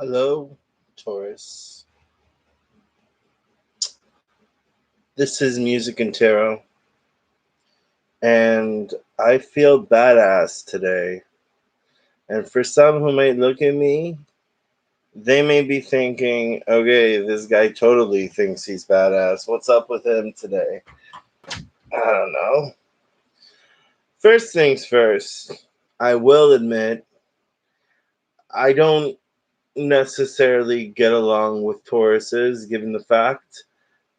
Hello, Taurus. This is Music and Tarot, and I feel badass today. And for some who might look at me, they may be thinking, okay, this guy totally thinks he's badass. What's up with him today? I don't know. First things first, I will admit, I don't necessarily get along with Tauruses, given the fact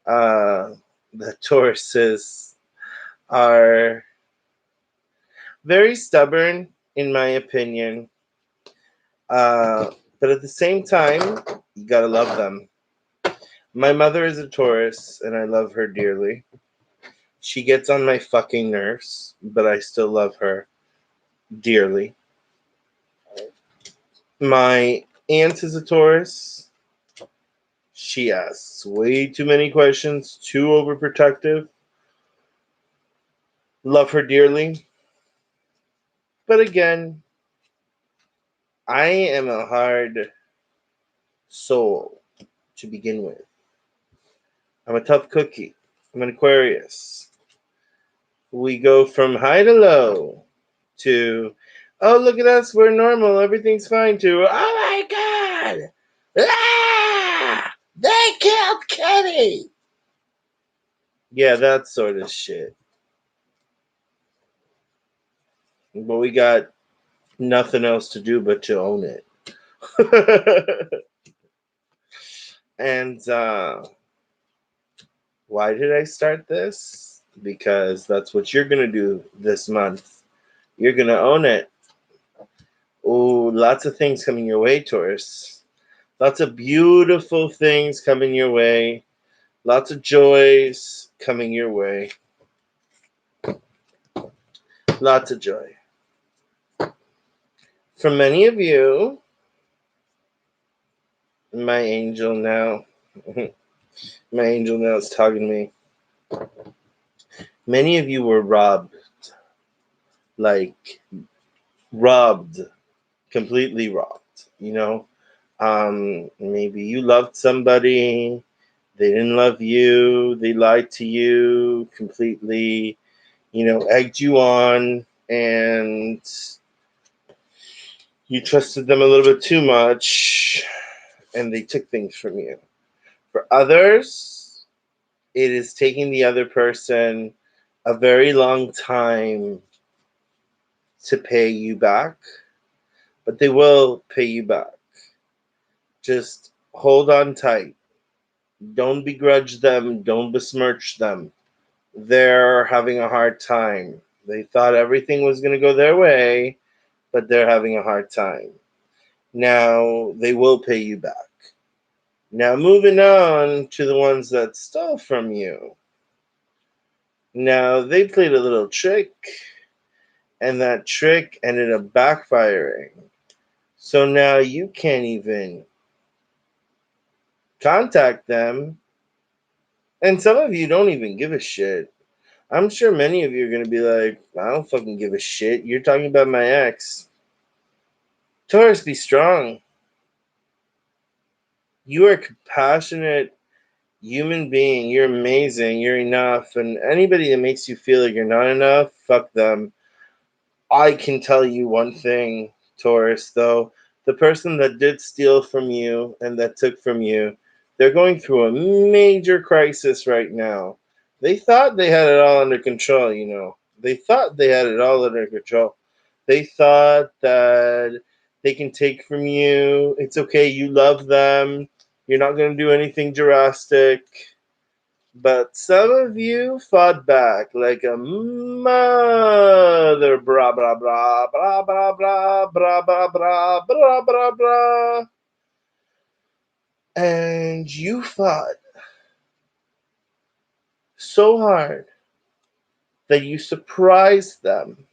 uh, that Tauruses are very stubborn, in my opinion. Uh, but at the same time, you gotta love them. My mother is a Taurus, and I love her dearly. She gets on my fucking nerves, but I still love her dearly. My aunt is a Taurus. She asks way too many questions, too overprotective. Love her dearly. But again, I am a hard soul to begin with. I'm a tough cookie. I'm an Aquarius. We go from high to low to, oh, look at us, we're normal, everything's fine, to, oh my God, they killed Kenny. Yeah, that sort of shit. But we got nothing else to do but to own it. And why did I start this? Because that's what you're going to do this month. You're going to own it. Oh, lots of things coming your way, Taurus. Lots of beautiful things coming your way. Lots of joys coming your way. Lots of joy. For many of you, my angel now, my angel now is talking to me. Many of you were robbed, like robbed, completely robbed. Maybe you loved somebody, they didn't love you, they lied to you completely, egged you on, and you trusted them a little bit too much, and they took things from you. For others, it is taking the other person a very long time to pay you back, but they will pay you back. Just hold on tight. Don't begrudge them, don't besmirch them. They're having a hard time. They thought everything was going to go their way, but they're having a hard time. Now they will pay you back. Now moving on to the ones that stole from you. Now they played a little trick, and that trick ended up backfiring. So now you can't even contact them, and some of you don't even give a shit. I'm sure many of you are going to be like, I don't fucking give a shit. You're talking about my ex. Taurus, be strong. You are a compassionate human being. You're amazing. You're enough. And anybody that makes you feel like you're not enough, fuck them. I can tell you one thing, Taurus, though. The person that did steal from you and that took from you, they're going through a major crisis right now. They thought they had it all under control. They thought they had it all under control. They thought that they can take from you. It's okay. You love them. You're not going to do anything drastic. But some of you fought back like a mother. Blah, blah, blah, blah, blah, blah, blah, blah, blah, blah, blah, blah. And you fought so hard that you surprised them.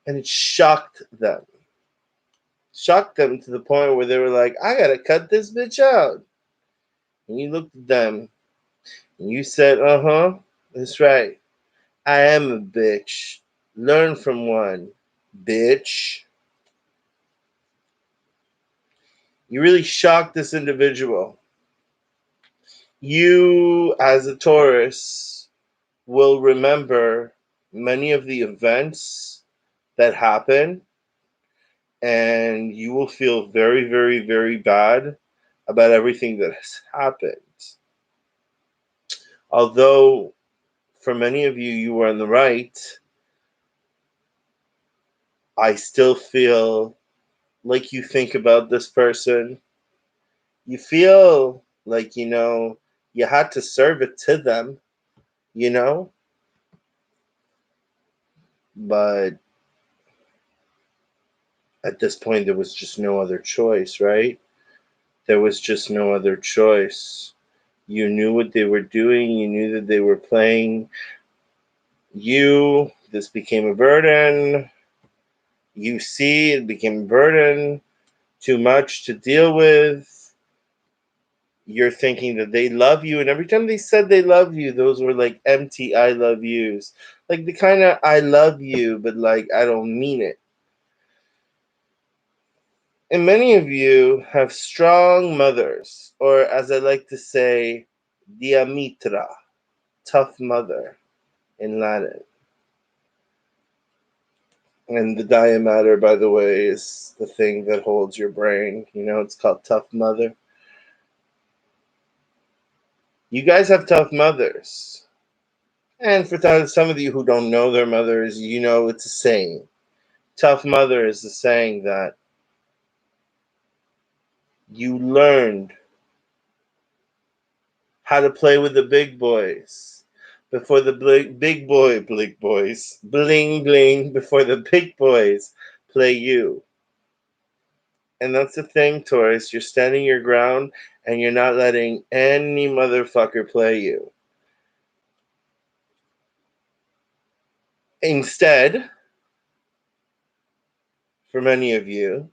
And it shocked them. Shocked them to the point where they were like, I gotta cut this bitch out. And you looked at them and you said, that's right. I am a bitch. Learn from one, bitch. You really shocked this individual. You, as a Taurus, will remember many of the events that happen, and you will feel very, very, very bad about everything that has happened. Although, for many of you, you were on the right, I still feel like you think about this person. You feel like, you had to serve it to them, you know? But at this point, there was just no other choice, right? There was just no other choice. You knew what they were doing, you knew that they were playing you. This became a burden. You see, it became a burden, too much to deal with. You're thinking that they love you, and every time they said they love you, those were like empty I love yous. Like the kind of I love you, but like I don't mean it. And many of you have strong mothers, or as I like to say, diamitra, tough mother in Latin. And the diameter, by the way, is the thing that holds your brain. It's called tough mother. You guys have tough mothers. And for some of you who don't know their mothers, it's a saying. Tough mother is the saying that you learned how to play with the big boys before the big boys, bling bling, before the big boys play you. And that's the thing, Taurus. You're standing your ground and you're not letting any motherfucker play you. Instead, for many of you,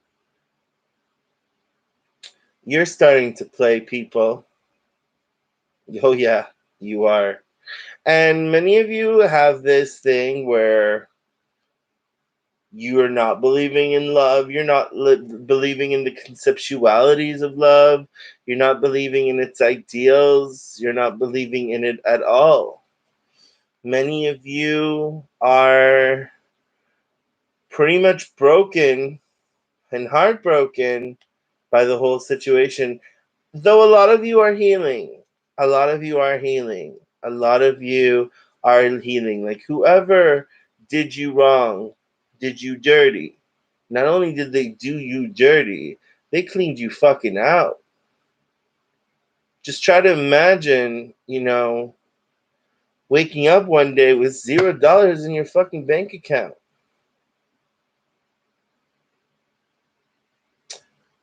you're starting to play people. Oh, yeah, you are. And many of you have this thing where you are not believing in love. You're not believing in the conceptualities of love. You're not believing in its ideals. You're not believing in it at all. Many of you are pretty much broken and heartbroken by the whole situation. Though a lot of you are healing. A lot of you are healing. A lot of you are healing. Like whoever did you wrong, did you dirty. Not only did they do you dirty, they cleaned you fucking out. Just try to imagine, waking up one day with $0 in your fucking bank account.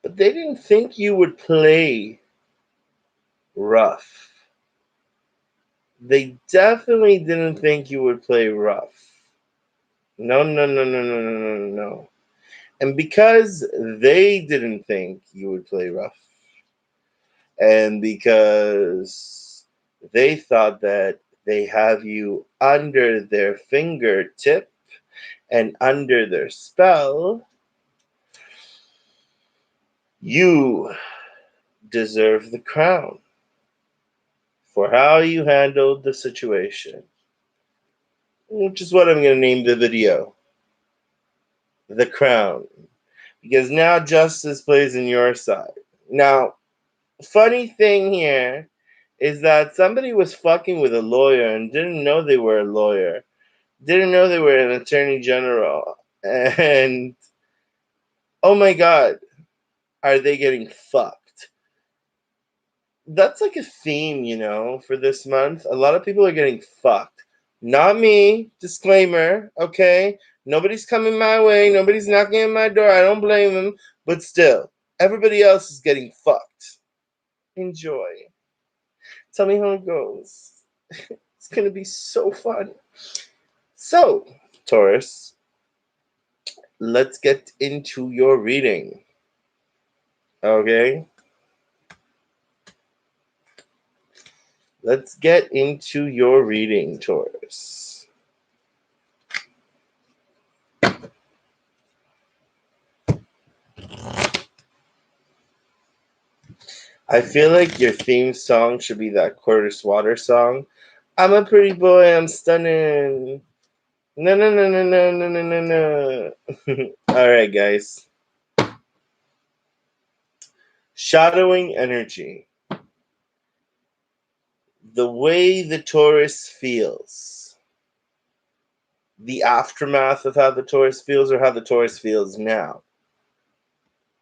But they didn't think you would play rough. They definitely didn't think you would play rough. No, no, no, no, no, no, no, no. And because they didn't think you would play rough, and because they thought that they have you under their fingertip and under their spell, you deserve the crown for how you handled the situation, which is what I'm going to name the video, The Crown, because now justice plays in your side. Now, funny thing here is that somebody was fucking with a lawyer and didn't know they were a lawyer, didn't know they were an attorney general, and oh my god, are they getting fucked? That's like a theme, for this month. A lot of people are getting fucked. Not me, disclaimer, okay? Nobody's coming my way, nobody's knocking at my door, I don't blame them, but still, everybody else is getting fucked. Enjoy. Tell me how it goes. It's gonna be so fun. So, Taurus, let's get into your reading. Okay? Let's get into your reading, Taurus. I feel like your theme song should be that Curtis Water song. I'm a pretty boy, I'm stunning. No, no, no, no, no, no, no, no, no. All right, guys. Shadowing energy. The way the Taurus feels. The aftermath of how the Taurus feels or how the Taurus feels now.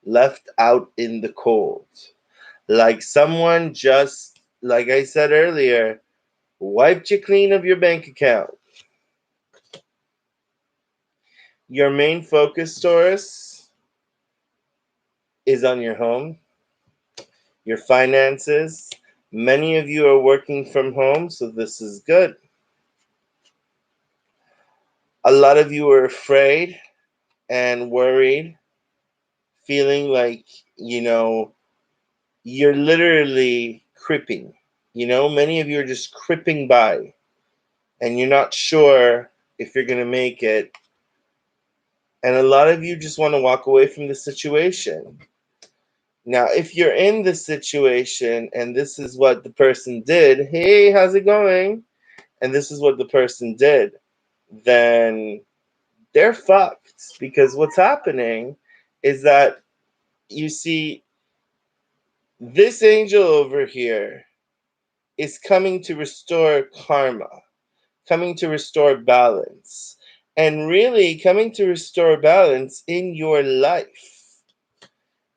Left out in the cold. Like someone just, like I said earlier, wiped you clean of your bank account. Your main focus, Taurus, is on your home, your finances. Many of you are working from home, so this is good. A lot of you are afraid and worried, feeling like, you're literally cripping. Many of you are just cripping by, and you're not sure if you're going to make it. And a lot of you just want to walk away from the situation. Now, if you're in this situation and this is what the person did, hey, how's it going? And this is what the person did, then they're fucked. Because what's happening is that, you see, this angel over here is coming to restore karma, coming to restore balance, and really coming to restore balance in your life,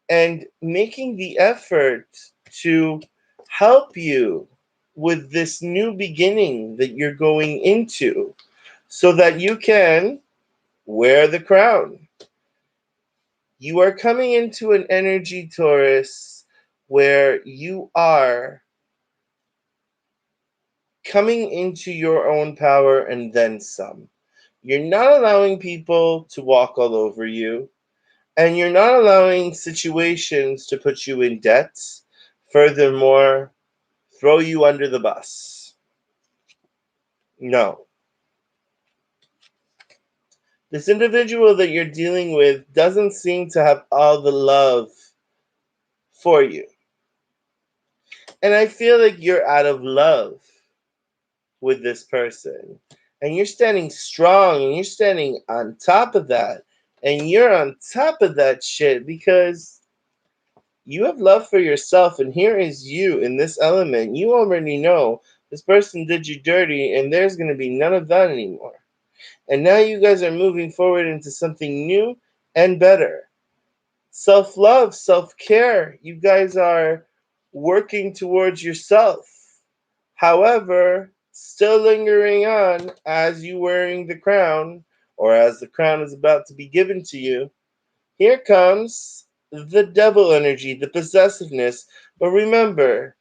and making the effort to help you with this new beginning that you're going into so that you can wear the crown. You are coming into an energy, Taurus, where you are coming into your own power and then some. You're not allowing people to walk all over you, and you're not allowing situations to put you in debt. Furthermore, throw you under the bus. No. This individual that you're dealing with doesn't seem to have all the love for you. And I feel like you're out of love with this person. And you're standing strong and you're standing on top of that. And you're on top of that shit because you have love for yourself. And here is you in this element. You already know this person did you dirty and there's going to be none of that anymore. And now you guys are moving forward into something new and better. Self love, self care. You guys are working towards yourself. However, still lingering on as you wearing the crown, or as the crown is about to be given to you, here comes the devil energy, the possessiveness. But remember,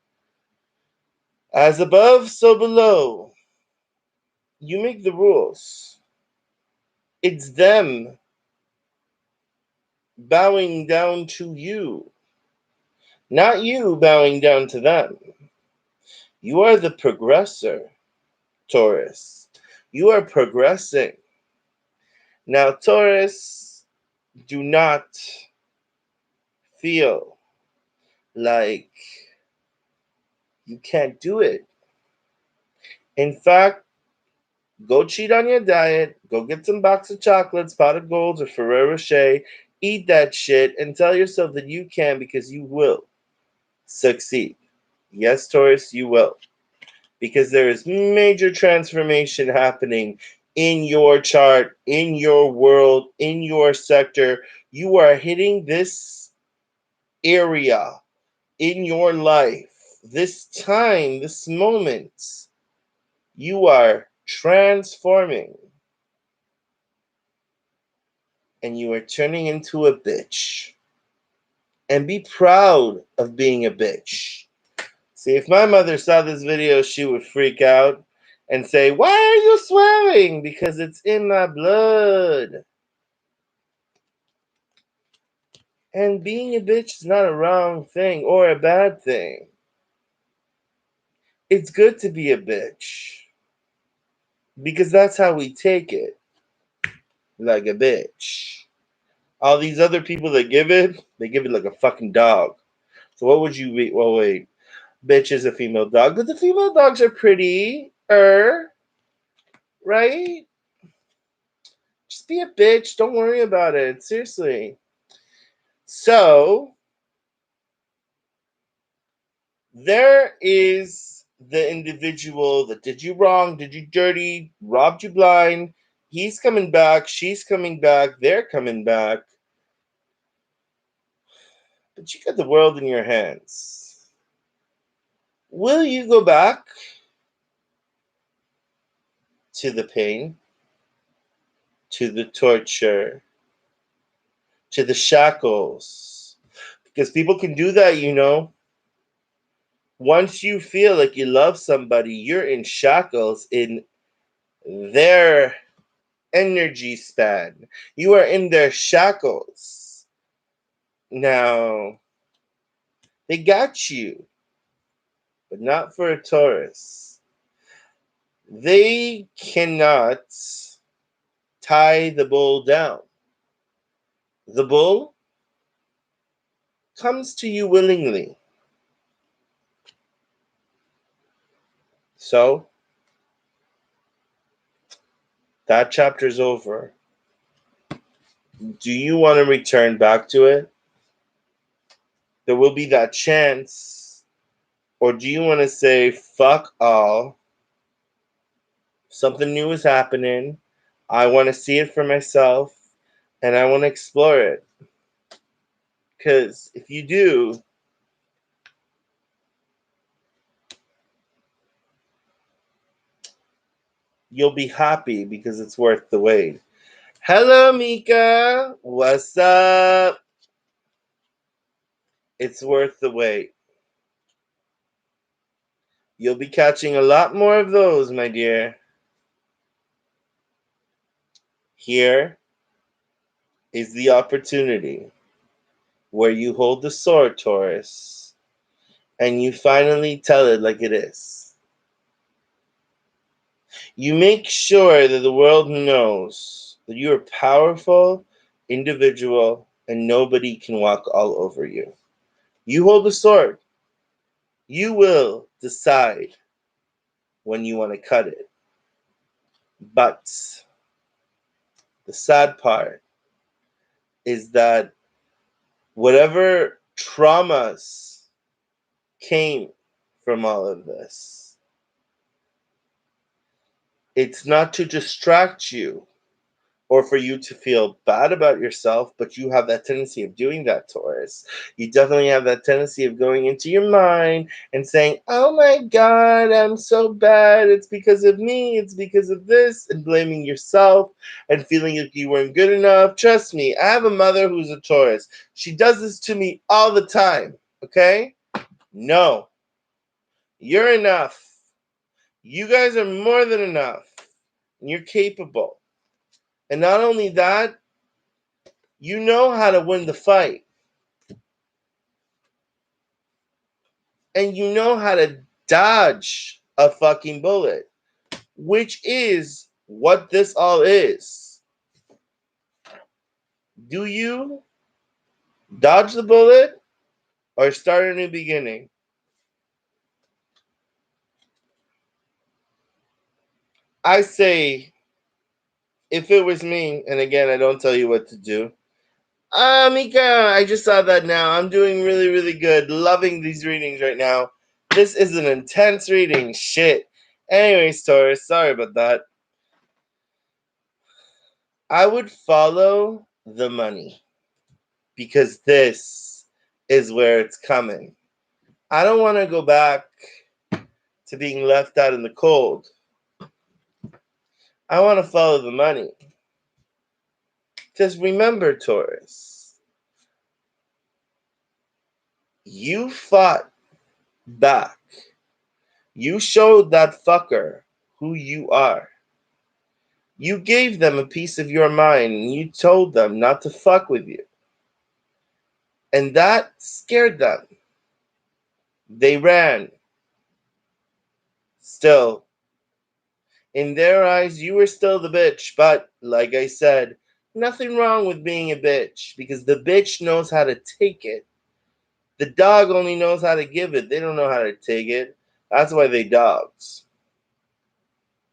as above, so below. You make the rules. It's them bowing down to you, not you bowing down to them. You are the progressor, Taurus. You are progressing. Now, Taurus, do not feel like you can't do it. In fact, go cheat on your diet, go get some box of chocolates, pot of golds, or Ferrero Rocher, eat that shit, and tell yourself that you can because you will succeed. Yes, Taurus, you will. Because there is major transformation happening in your chart, in your world, in your sector. You are hitting this area in your life, this time, this moment. You are transforming and you are turning into a bitch. And be proud of being a bitch. See, if my mother saw this video, she would freak out and say, "Why are you swearing?" Because it's in my blood. And being a bitch is not a wrong thing or a bad thing. It's good to be a bitch. Because that's how we take it. Like a bitch. All these other people that give it, they give it like a fucking dog. So what would you be? Well, wait. Bitch is a female dog, but the female dogs are pretty. Right? Just be a bitch. Don't worry about it. Seriously. So there is the individual that did you wrong, did you dirty, robbed you blind. He's coming back. She's coming back. They're coming back. But you got the world in your hands. Will you go back to the pain, to the torture, to the shackles? Because people can do that, you know. Once you feel like you love somebody, you're in shackles in their energy span. You are in their shackles. Now, they got you, but not for a Taurus. They cannot tie the bull down. The bull comes to you willingly. So, that chapter's over. Do you want to return back to it? There will be that chance. Or do you want to say, fuck all? Something new is happening. I want to see it for myself and I want to explore it. Because if you do, you'll be happy because it's worth the wait. Hello, Mika. What's up? It's worth the wait. You'll be catching a lot more of those, my dear. Here is the opportunity where you hold the sword, Taurus, and you finally tell it like it is. You make sure that the world knows that you're a powerful individual and nobody can walk all over you. You hold the sword. You will decide when you want to cut it. But the sad part is that whatever traumas came from all of this, it's not to distract you or for you to feel bad about yourself, but you have that tendency of doing that, Taurus. You definitely have that tendency of going into your mind and saying, oh my God, I'm so bad. It's because of me. It's because of this, and blaming yourself and feeling like you weren't good enough. Trust me, I have a mother who's a Taurus. She does this to me all the time, okay? No, you're enough. You guys are more than enough. And you're capable. And not only that, you know how to win the fight. And you know how to dodge a fucking bullet, which is what this all is. Do you dodge the bullet or start a new beginning? I say, if it was me, and again, I don't tell you what to do. Mika, I just saw that now. I'm doing really, really good. Loving these readings right now. This is an intense reading. Shit. Anyways, Taurus, sorry about that. I would follow the money because this is where it's coming. I don't want to go back to being left out in the cold. I want to follow the money. Because remember, Taurus, you fought back. You showed that fucker who you are. You gave them a piece of your mind and you told them not to fuck with you. And that scared them. They ran. Still, in their eyes, you were still the bitch. But, like I said, nothing wrong with being a bitch because the bitch knows how to take it The dog only knows how to give it. They don't know how to take it. That's why they dogs.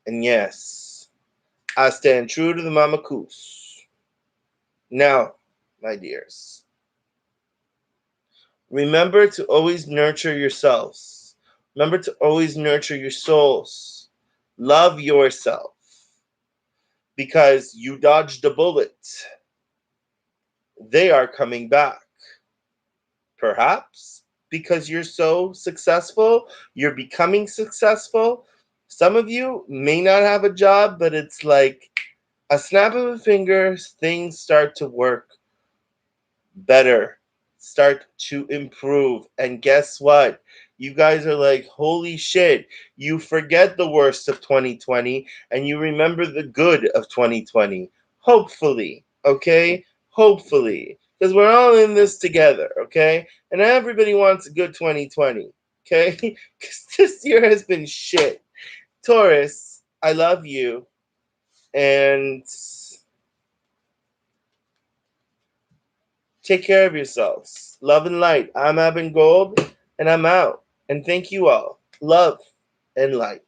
And yes, I stand true to the mama goose. Now, my dears, remember to always nurture yourselves. Remember to always nurture your souls. Love yourself because you dodged a bullet. They are coming back. Perhaps because you're so successful, you're becoming successful. Some of you may not have a job, but it's like a snap of a finger, things start to work better, start to improve. And guess what? You guys are like, holy shit. You forget the worst of 2020 and you remember the good of 2020. Hopefully, okay? Hopefully. Because we're all in this together, okay? And everybody wants a good 2020, okay? Because this year has been shit. Taurus, I love you. And take care of yourselves. Love and light. I'm Abin Gold, and I'm out. And thank you all. Love and light.